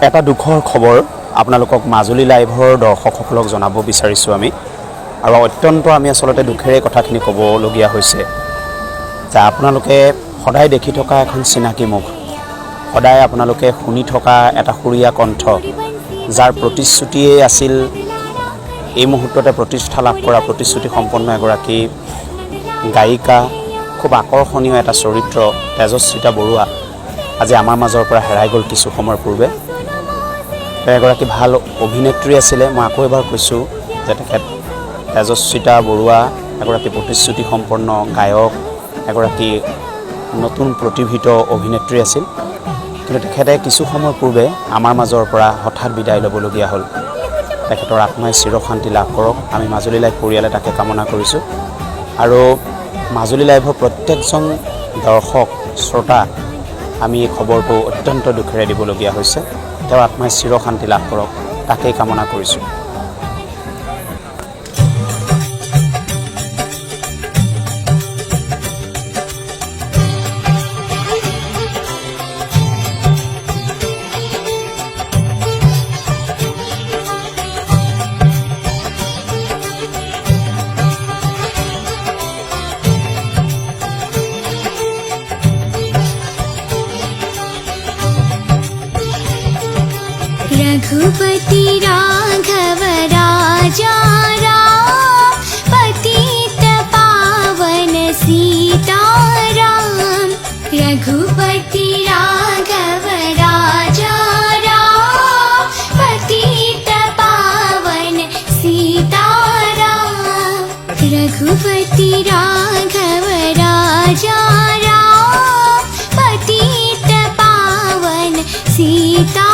এটা দুখৰ খবৰ আপোনালোকক মাজুলী লাইভৰ দৰ্শকসকলক জনাব বিচাৰিছোঁ আমি আৰু অত্যন্ত আমি আচলতে দুখেৰে কথাখিনি ক'বলগীয়া হৈছে যে আপোনালোকে সদায় দেখি থকা এখন চিনাকি মুখ, সদায় আপোনালোকে শুনি থকা এটা সুৰীয়া কণ্ঠ, যাৰ প্ৰতিশ্ৰুতিয়ে আছিল এই মুহূৰ্ততে প্ৰতিষ্ঠা লাভ কৰা প্ৰতিশ্ৰুতি সম্পন্ন এগৰাকী গায়িকা, খুব আকৰ্ষণীয় এটা চৰিত্ৰ তেজস্বিতা বৰুৱা আজি আমাৰ মাজৰ পৰা হেৰাই গ'ল কিছু সময়ৰ পূৰ্বে। এগৰাকী ভাল অভিনেত্ৰী আছিলে। মই আকৌ এবাৰ কৈছোঁ যে তেখেত তেজস্বিতা বৰুৱা এগৰাকী প্ৰতিশ্ৰুতি সম্পন্ন গায়ক, এগৰাকী নতুন প্ৰতিভিত অভিনেত্ৰী আছিল। কিন্তু তেখেতে কিছু সময়ৰ পূৰ্বে আমাৰ মাজৰ পৰা হঠাৎ বিদায় ল'বলগীয়া হ'ল। তেখেতৰ আত্মাই চিৰশান্তি লাভ কৰক, আমি মাজুলী লাইভ পৰিয়ালে তাকে কামনা কৰিছোঁ। আৰু মাজুলী লাইভৰ প্ৰত্যেকজন দৰ্শক শ্ৰোতা আমি এই খবৰটো অত্যন্ত দুখেৰে দিবলগীয়া হৈছে। তেওঁৰ আত্মাই চিৰশান্তি লাভ কৰক, তাকেই কামনা কৰিছোঁ। रघुपति राघव राजा राम, पतित पावन सीताराम। रघुपति राघव राजा राम, पतित पावन सीताराम। रघुपति राघव राजा राम, पतित पावन सीता